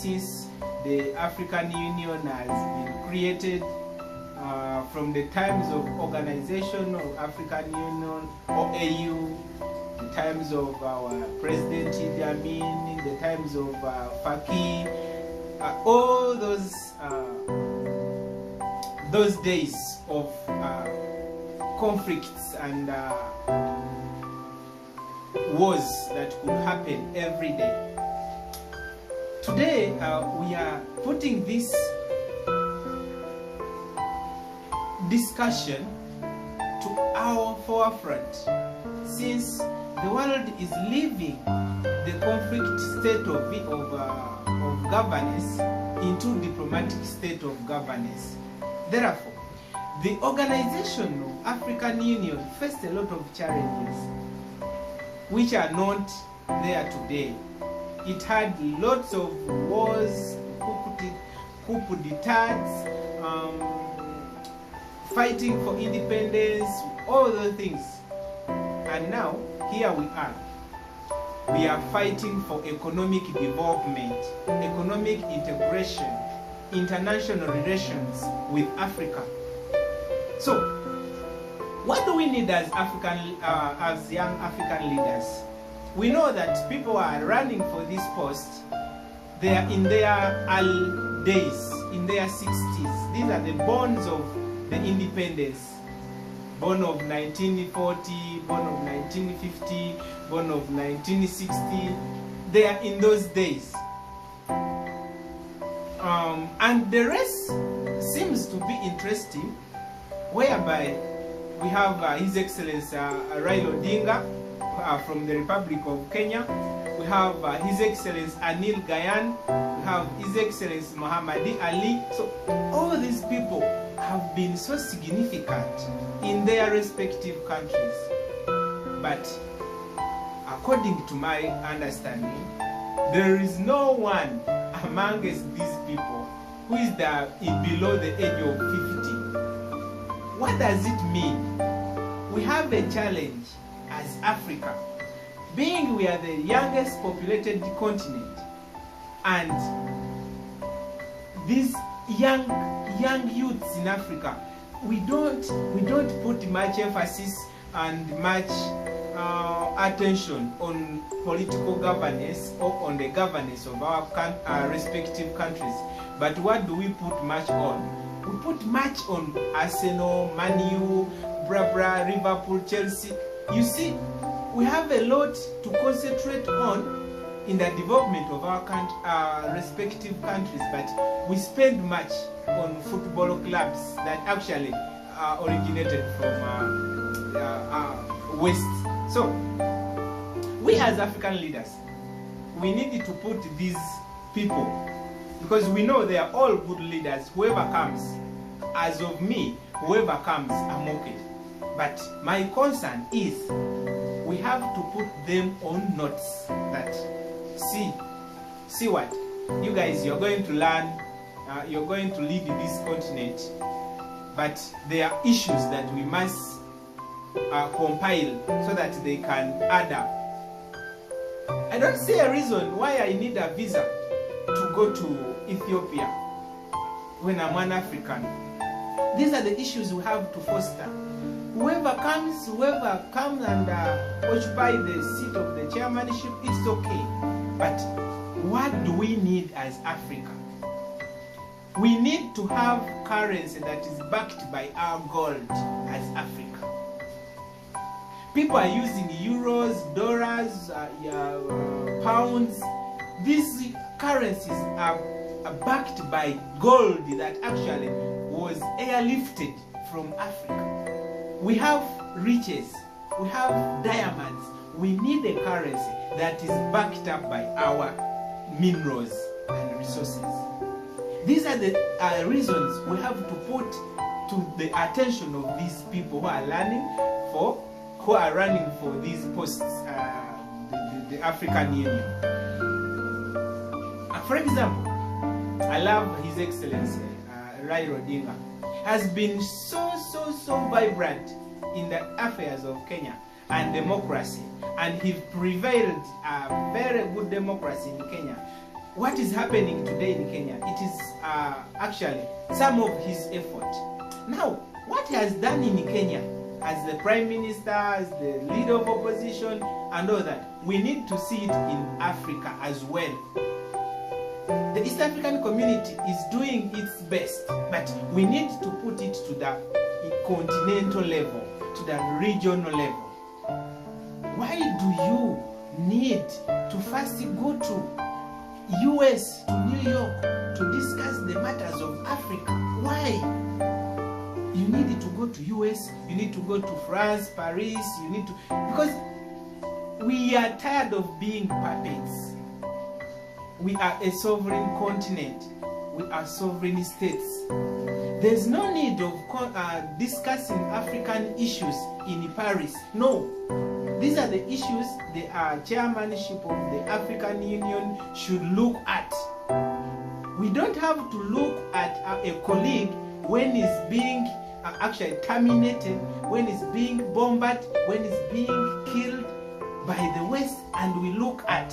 since the African Union has been created, from the times of Organization of African Union, OAU, the times of our President Idi Amin, the times of Faki, all those days of conflicts and wars that could happen every day. Today we are putting this discussion to our forefront, since the world is leaving the conflict state of governance into diplomatic state of governance. Therefore, the Organization of African Union faced a lot of challenges which are not there today. It had lots of wars, coup d'etats, fighting for independence, all those things. And now, here we are. We are fighting for economic development, economic integration, international relations with Africa. So, what do we need as young African leaders? We know that people are running for this post. They are in their early days, in their 60s. These are the bones of the independence. Born of 1940, born of 1950, born of 1960. They are in those days. And the rest seems to be interesting, whereby we have His Excellency Raila Odinga from the Republic of Kenya. We have His Excellency Anil Gayan. We have His Excellency Muhammadi Ali. So all these people have been so significant in their respective countries. But according to my understanding, there is no one amongst these people who is below the age of 50. What does it mean? We have a challenge as Africa, being we are the youngest populated continent, and these young youths in Africa, we don't put much emphasis and much attention on political governance or on the governance of our respective countries. But what do we put much on? We put much on Arsenal, Man U, Liverpool, Chelsea. You see, we have a lot to concentrate on in the development of our respective countries, but we spend much on football clubs that actually originated from West. So, we as African leaders, we need to put these people, because we know they are all good leaders. Whoever comes, as of me, whoever comes, I'm okay. But my concern is we have to put them on notes that see what you guys, you're going to learn, you're going to lead this continent, but there are issues that we must compile so that they can add up. I don't see a reason why I need a visa to go to Ethiopia when I'm an African. These are the issues we have to foster. Whoever comes and occupy the seat of the chairmanship, it's okay. But what do we need as Africa? We need to have currency that is backed by our gold as Africa. People are using euros, dollars, pounds. These currencies are backed by gold that actually was airlifted from Africa. We have riches, we have diamonds. We need a currency that is backed up by our minerals and resources. These are the reasons we have to put to the attention of these people who are running for these posts, the African Union. For example, I love His Excellency Raila Odinga. Has been so vibrant in the affairs of Kenya and democracy, and he prevailed a very good democracy in Kenya. what is happening today in Kenya, it is actually some of his effort. Now, what he has done in Kenya as the Prime Minister, as the leader of opposition, and all that, we need to see it in Africa as well. The East African community is doing its best, but we need to put it to the continental level, to the regional level. Why do you need to first go to US, to New York, to discuss the matters of Africa? Why? You need to go to US, you need to go to France, Paris, you need to, because we are tired of being puppets. We are a sovereign continent. We are sovereign states. There's no need of discussing African issues in Paris. No. These are the issues the chairmanship of the African Union should look at. We don't have to look at a colleague when he's being actually terminated, when he's being bombarded, when he's being killed by the West, and we look at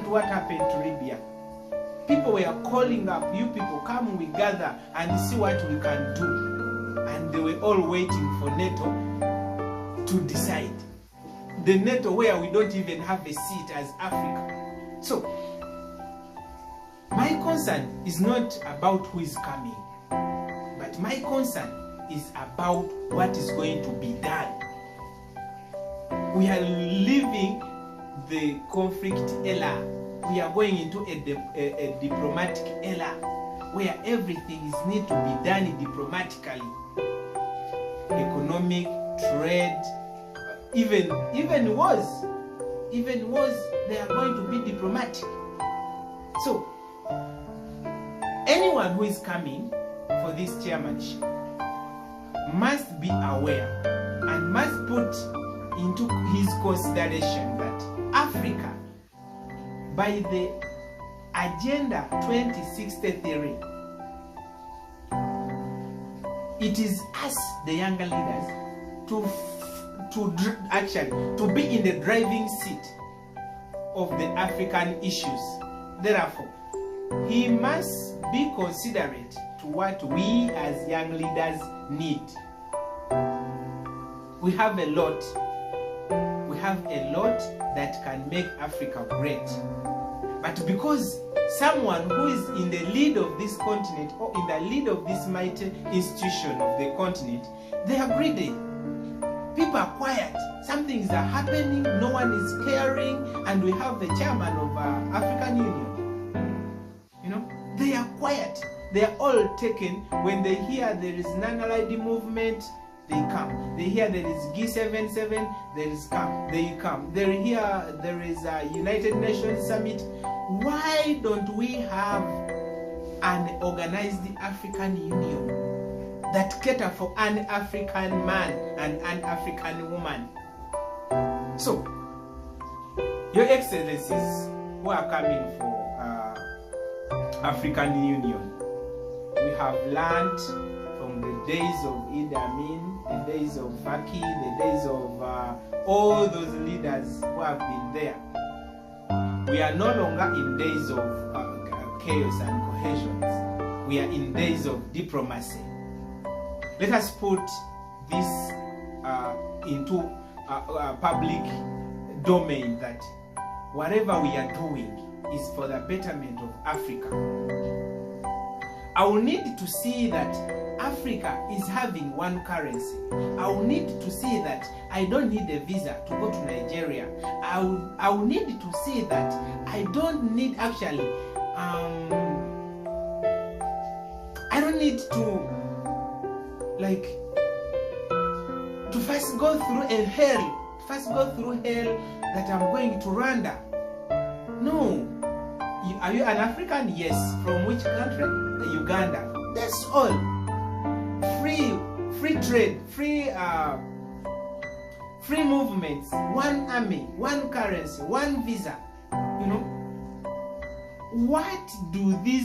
what happened to Libya. People were calling up, you people, come, we gather and see what we can do. And they were all waiting for NATO to decide. The NATO where we don't even have a seat as Africa. So, my concern is not about who is coming, but my concern is about what is going to be done. We are leaving the conflict era. We are going into a diplomatic era where everything is need to be done diplomatically. Economic, trade, even wars, they are going to be diplomatic. So, anyone who is coming for this chairmanship must be aware and must put into his consideration that Africa, by the Agenda 2063, it is us, the younger leaders, to be in the driving seat of the African issues. Therefore, he must be considerate to what we as young leaders need. We have a lot. We have a lot that can make Africa great. But because someone who is in the lead of this continent or in the lead of this mighty institution of the continent, they are greedy. People are quiet. Some things are happening, no one is caring, and we have the chairman of African Union. You know, they are quiet. They are all taken. When they hear there is non-aligned movement, they come. They hear there is G77, they come. They hear there is a United Nations Summit. Why don't we have an organized African Union that cater for an African man and an African woman? So, Your Excellencies who are coming for African Union, we have learned from the days of Idi Amin, the days of Faki, the days of all those leaders who have been there. We are no longer in days of chaos and cohesion. We are in days of diplomacy. Let us put this into public domain, that whatever we are doing is for the betterment of Africa. I will need to see that Africa is having one currency. I will need to see that I don't need a visa to go to Nigeria. I will need to see that I don't need actually, I don't need to first go through hell that I'm going to Rwanda. No. Are you an African? Yes. From which country? Uganda. That's all. Free trade, free movements, one army, one currency, one visa. You know, what do these